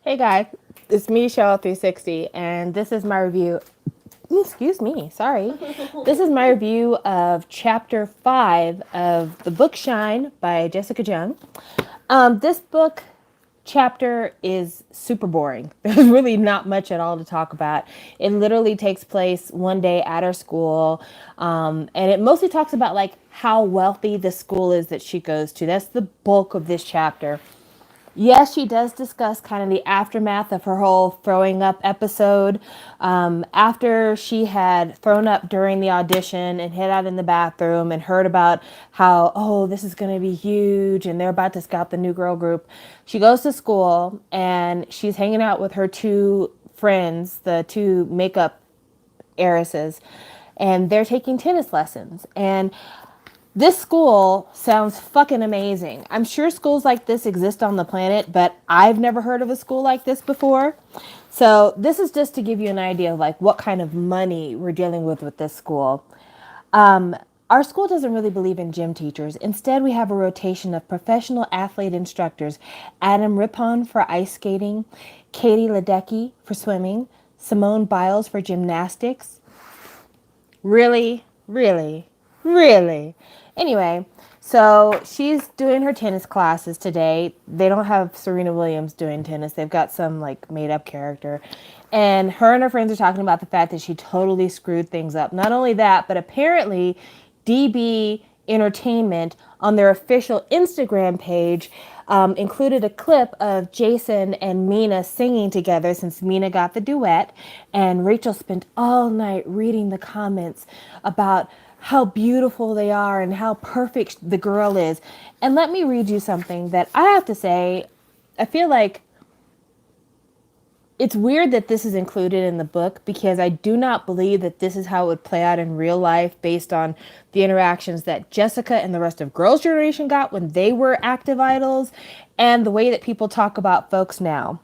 Hey guys, it's me, Cheryl360, and this is my review. Excuse me, sorry. This is my review of Chapter 5 of the book Shine by Jessica Jung. This book chapter is super boring. There's really not much at all to talk about. It literally takes place one day at her school, and it mostly talks about like how wealthy the school is that she goes to. That's the bulk of this chapter. Yes, she does discuss kind of the aftermath of her whole throwing up episode. After she had thrown up during the audition and hid out in the bathroom and heard about how, oh, this is going to be huge and they're about to scout the new girl group, she goes to school and she's hanging out with her two friends, the two makeup heiresses, and they're taking tennis lessons. And this school sounds fucking amazing. I'm sure schools like this exist on the planet, but I've never heard of a school like this before. So this is just to give you an idea of like what kind of money we're dealing with this school. Our school doesn't really believe in gym teachers. Instead, we have a rotation of professional athlete instructors. Adam Rippon for ice skating, Katie Ledecky for swimming, Simone Biles for gymnastics. Really, really, really. Anyway, so she's doing her tennis classes today. They don't have Serena Williams doing tennis. They've got some like made up character. And her friends are talking about the fact that she totally screwed things up. Not only that, but apparently DB Entertainment on their official Instagram page included a clip of Jason and Mina singing together since Mina got the duet. And Rachel spent all night reading the comments about how beautiful they are and how perfect the girl is. And let me read you something that I have to say, I feel like it's weird that this is included in the book because I do not believe that this is how it would play out in real life based on the interactions that Jessica and the rest of Girls' Generation got when they were active idols and the way that people talk about folks now.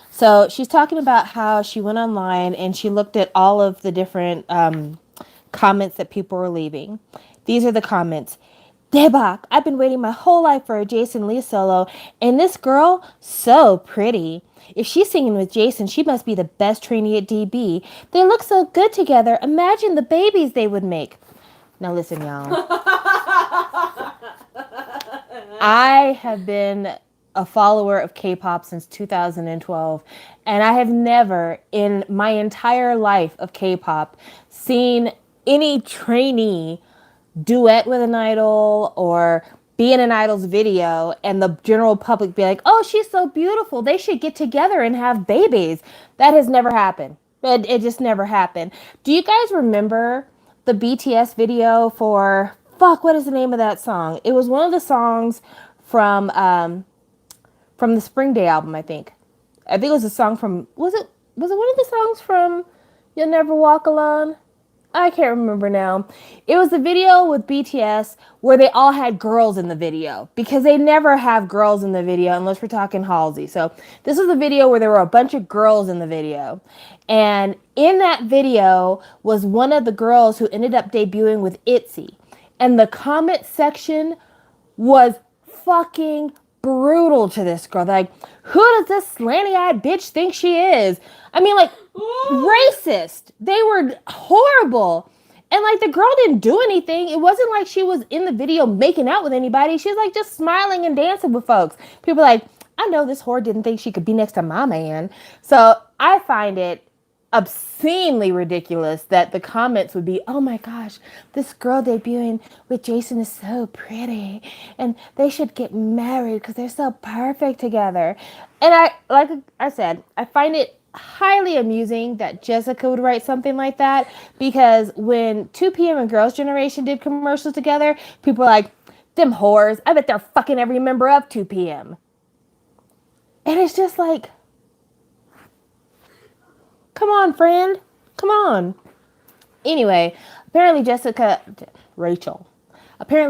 So she's talking about how she went online and she looked at all of the different comments that people were leaving. These are the comments. Debak, I've been waiting my whole life for a Jason Lee solo, and this girl, so pretty. If she's singing with Jason, she must be the best trainee at DB. They look so good together. Imagine the babies they would make. Now listen, y'all. I have been a follower of K-pop since 2012, and I have never in my entire life of K-pop seen any trainee duet with an idol or be in an idol's video and the general public be like, oh, she's so beautiful, they should get together and have babies. That has never happened. It just never happened. Do you guys remember the BTS video for, fuck, what is the name of that song? It was one of the songs from the Spring Day album, I think. I think it was a song from, was it one of the songs from You'll Never Walk Alone? I can't remember now. It was the video with BTS where they all had girls in the video because they never have girls in the video unless we're talking Halsey. So this was the video where there were a bunch of girls in the video. And in that video was one of the girls who ended up debuting with ITZY. And the comment section was fucking brutal to this girl. Like, who does this slanty-eyed bitch think she is? I mean, like, racist. They were horrible. And like the girl didn't do anything. It wasn't like she was in the video making out with anybody. She was like just smiling and dancing with folks. People are like, I know this whore didn't think she could be next to my man. So I find it obscenely ridiculous that the comments would be, oh my gosh, this girl debuting with Jason is so pretty and they should get married because they're so perfect together. And like I said, I find it highly amusing that Jessica would write something like that because when 2PM and Girls' Generation did commercials together, people were like, them whores, I bet they're fucking every member of 2PM. And it's just like, come on, friend. Come on. Anyway, apparently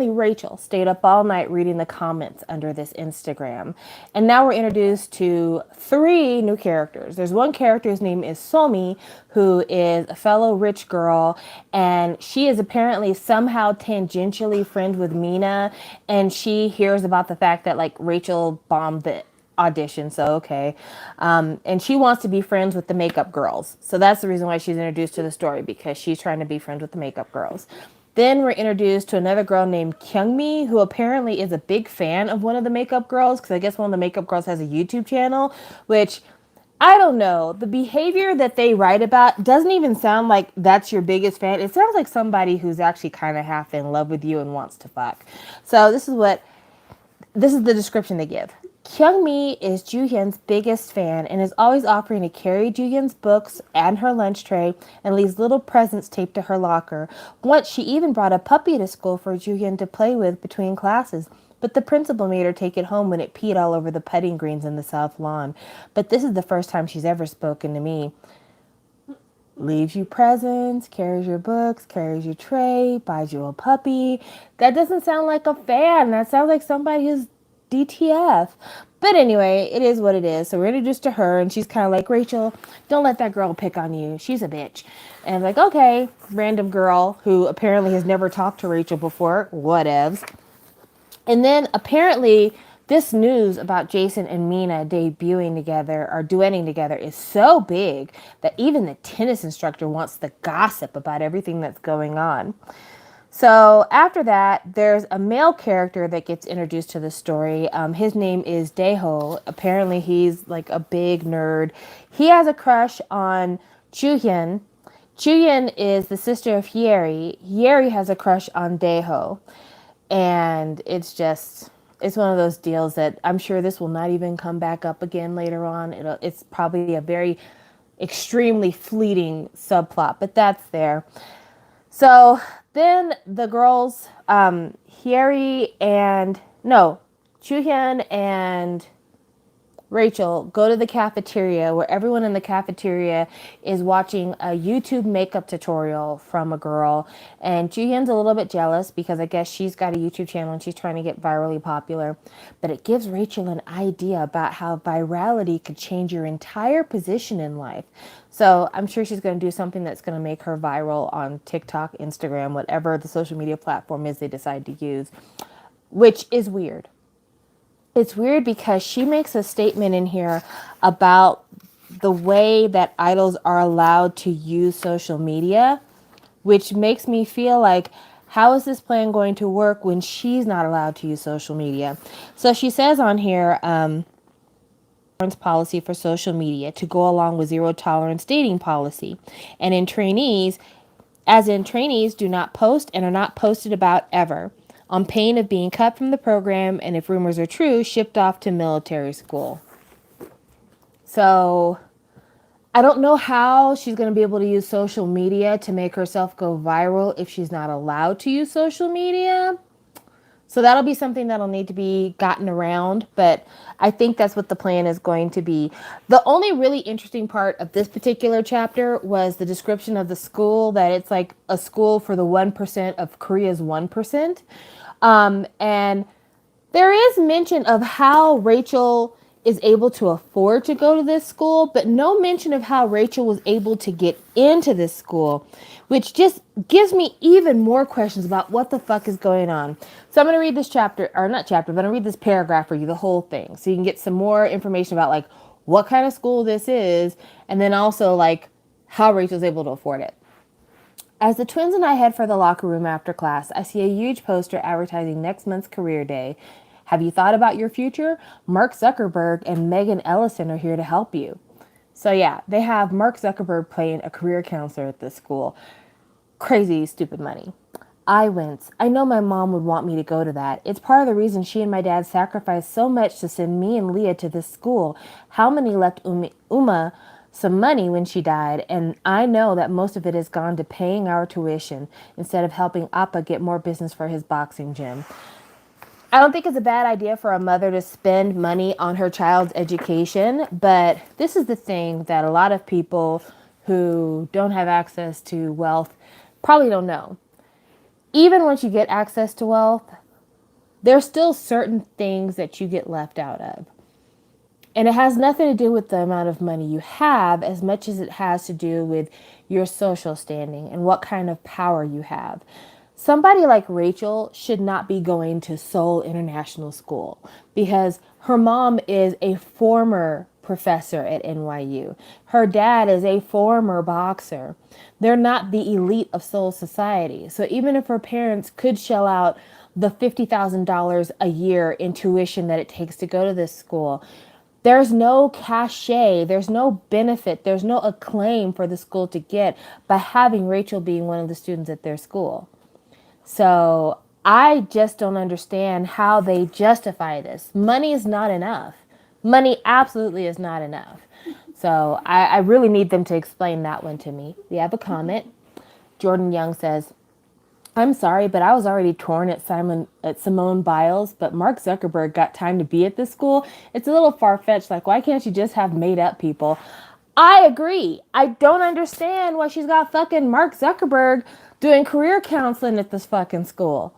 Rachel stayed up all night reading the comments under this Instagram. And now we're introduced to 3 new characters. There's one character whose name is Somi, who is a fellow rich girl. And she is apparently somehow tangentially friends with Mina. And she hears about the fact that like Rachel bombed the audition, so okay. And she wants to be friends with the makeup girls. So that's the reason why she's introduced to the story, because she's trying to be friends with the makeup girls. Then we're introduced to another girl named Kyungmi, who apparently is a big fan of one of the makeup girls, because I guess one of the makeup girls has a YouTube channel, which I don't know. The behavior that they write about doesn't even sound like that's your biggest fan. It sounds like somebody who's actually kind of half in love with you and wants to fuck. So this is the description they give. Kyungmi is Joohyun's biggest fan and is always offering to carry Joohyun's books and her lunch tray and leaves little presents taped to her locker. Once she even brought a puppy to school for Joohyun to play with between classes, but the principal made her take it home when it peed all over the putting greens in the south lawn. But this is the first time she's ever spoken to me. Leaves you presents, carries your books, carries your tray, buys you a puppy. That doesn't sound like a fan. That sounds like somebody who's DTF. But anyway, it is what it is. So we're introduced to her, and she's kind of like, Rachel, don't let that girl pick on you. She's a bitch. And I'm like, okay, random girl who apparently has never talked to Rachel before. Whatevs. And then apparently this news about Jason and Mina debuting together or duetting together is so big that even the tennis instructor wants to gossip about everything that's going on. So after that, there's a male character that gets introduced to the story. His name is Daeho. Apparently he's like a big nerd. He has a crush on Joohyun. Joohyun is the sister of Hyeri. Hyeri has a crush on Daeho. And it's one of those deals that I'm sure this will not even come back up again later on. It's probably a very extremely fleeting subplot, but that's there. So then the girls, Hyeri and, no, Joohyun and Rachel go to the cafeteria where everyone in the cafeteria is watching a YouTube makeup tutorial from a girl. And Joohyun's a little bit jealous because I guess she's got a YouTube channel and she's trying to get virally popular. But it gives Rachel an idea about how virality could change your entire position in life. So I'm sure she's going to do something that's going to make her viral on TikTok, Instagram, whatever the social media platform is they decide to use, which is weird. It's weird because she makes a statement in here about the way that idols are allowed to use social media, which makes me feel like, how is this plan going to work when she's not allowed to use social media? So she says on here, policy for social media to go along with zero tolerance dating policy. And in trainees do not post and are not posted about ever, on pain of being cut from the program and, if rumors are true, shipped off to military school. So I don't know how she's going to be able to use social media to make herself go viral if she's not allowed to use social media. So that'll be something that'll need to be gotten around, but I think that's what the plan is going to be. The only really interesting part of this particular chapter was the description of the school, that it's like a school for the 1% of Korea's 1%. And there is mention of how Rachel is able to afford to go to this school, but no mention of how Rachel was able to get into this school, which just gives me even more questions about what the fuck is going on. So I'm going to read this chapter, or not chapter, but I'm going to read this paragraph for you, the whole thing, so you can get some more information about like what kind of school this is, and then also like how Rachel's able to afford it. As the twins and I head for the locker room after class, I see a huge poster advertising next month's career day. Have you thought about your future? Mark Zuckerberg and Megan Ellison are here to help you. So yeah, they have Mark Zuckerberg playing a career counselor at this school. Crazy, stupid money. I wince. I know my mom would want me to go to that. It's part of the reason she and my dad sacrificed so much to send me and Leah to this school. How many left Uma some money when she died, and I know that most of it has gone to paying our tuition instead of helping Appa get more business for his boxing gym. I don't think it's a bad idea for a mother to spend money on her child's education, but this is the thing that a lot of people who don't have access to wealth probably don't know. Even once you get access to wealth, there's still certain things that you get left out of. And it has nothing to do with the amount of money you have as much as it has to do with your social standing and what kind of power you have. somebody like Rachel should not be going to Seoul International School because her mom is a former professor at NYU. Her dad is a former boxer. They're not the elite of Seoul society. So even if her parents could shell out the $50,000 a year in tuition that it takes to go to this school, there's no cachet, there's no benefit, there's no acclaim for the school to get by having Rachel being one of the students at their school. So I just don't understand how they justify this. Money is not enough. Money absolutely is not enough. So I really need them to explain that one to me. We have a comment. Jordan Young says, I'm sorry, but I was already torn at Simone Biles, but Mark Zuckerberg got time to be at this school. It's a little far-fetched. Like, why can't you just have made up people? I agree. I don't understand why she's got fucking Mark Zuckerberg doing career counseling at this fucking school.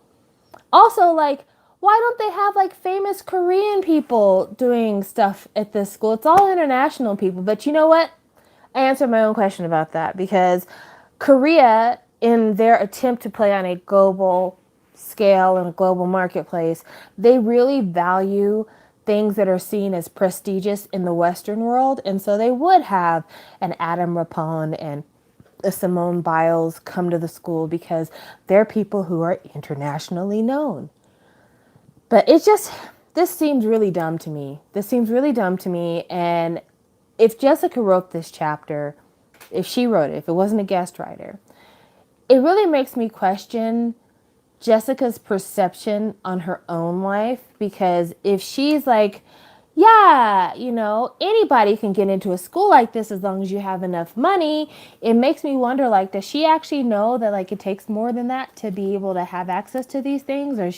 Also, like, why don't they have like famous Korean people doing stuff at this school? It's all international people. But you know what? I answered my own question about that because Korea, in their attempt to play on a global scale and a global marketplace, they really value things that are seen as prestigious in the Western world. And so they would have an Adam Rippon and a Simone Biles come to the school because they're people who are internationally known. But this seems really dumb to me. This seems really dumb to me. And if Jessica wrote this chapter, if she wrote it, if it wasn't a guest writer, it really makes me question Jessica's perception on her own life. Because if she's like, yeah, anybody can get into a school like this as long as you have enough money, it makes me wonder, like, does she actually know that, like, it takes more than that to be able to have access to these things? Or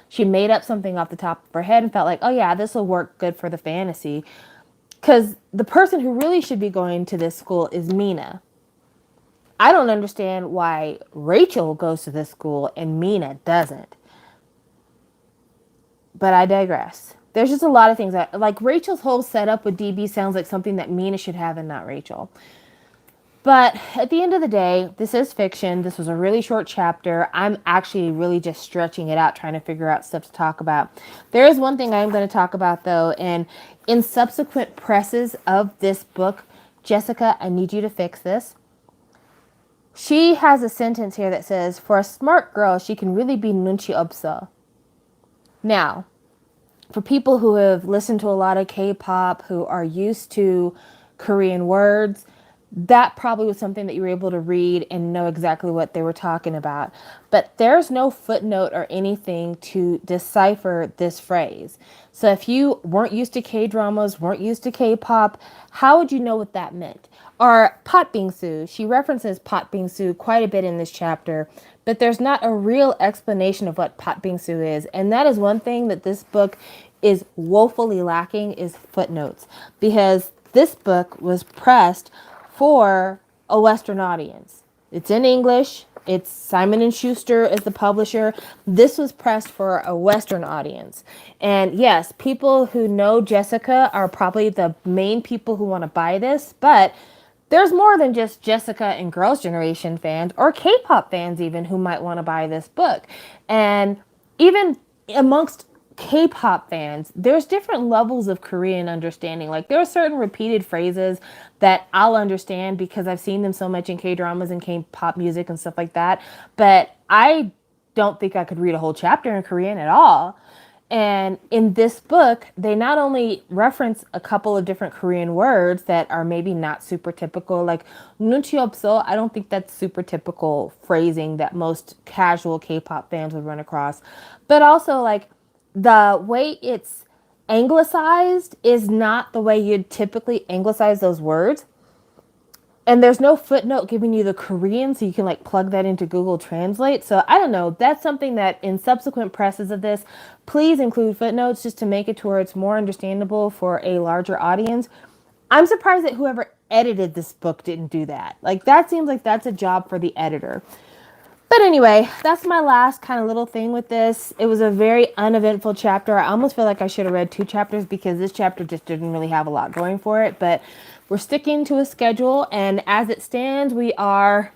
she made up something off the top of her head and felt like, oh yeah, this will work good for the fantasy. Because the person who really should be going to this school is Mina. I don't understand why Rachel goes to this school and Mina doesn't. But I digress. There's just a lot of things like Rachel's whole setup with DB sounds like something that Mina should have and not Rachel. But at the end of the day, this is fiction. This was a really short chapter. I'm actually really just stretching it out, trying to figure out stuff to talk about. There is one thing I'm going to talk about, though, and in subsequent presses of this book, Jessica, I need you to fix this. She has a sentence here that says, for a smart girl, she can really be nunchi 없어. Now, for people who have listened to a lot of K-pop, who are used to Korean words, that probably was something that you were able to read and know exactly what they were talking about. But there's no footnote or anything to decipher this phrase. So if you weren't used to K-dramas, weren't used to K-pop, how would you know what that meant? Or patbingsu, she references patbingsu quite a bit in this chapter, but there's not a real explanation of what patbingsu is. And that is one thing that this book is woefully lacking, is footnotes. Because this book was pressed for a Western audience. It's in English. It's Simon & Schuster as the publisher. This was pressed for a Western audience. And yes, people who know Jessica are probably the main people who want to buy this, but there's more than just Jessica and Girls' Generation fans or K-pop fans even who might want to buy this book. And even amongst K-pop fans, there's different levels of Korean understanding. Like, there are certain repeated phrases that I'll understand because I've seen them so much in K-dramas and K-pop music and stuff like that. But I don't think I could read a whole chapter in Korean at all. And in this book, they not only reference a couple of different Korean words that are maybe not super typical, like 눈치 없어. I don't think that's super typical phrasing that most casual K-pop fans would run across. But also, like, the way it's anglicized is not the way you'd typically anglicize those words. And there's no footnote giving you the Korean, so you can like plug that into Google Translate. So I don't know. That's something that in subsequent presses of this, please include footnotes just to make it to where it's more understandable for a larger audience. I'm surprised that whoever edited this book didn't do that. Like, that seems like that's a job for the editor. But anyway, that's my last kind of little thing with this. It was a very uneventful chapter. I almost feel like I should have read 2 chapters because this chapter just didn't really have a lot going for it. But we're sticking to a schedule. And as it stands, we are,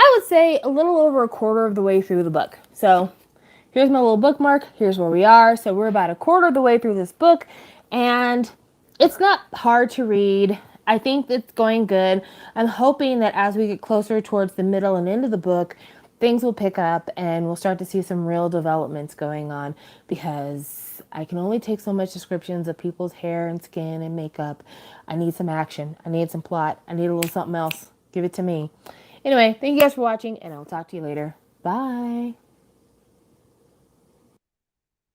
I would say a little over a quarter of the way through the book. So here's my little bookmark. Here's where we are. So we're about a quarter of the way through this book, and it's not hard to read. I think it's going good. I'm hoping that as we get closer towards the middle and end of the book, things will pick up and we'll start to see some real developments going on, because I can only take so much descriptions of people's hair and skin and makeup. I need some action. I need some plot. I need a little something else. Give it to me. Anyway, thank you guys for watching, and I'll talk to you later. Bye.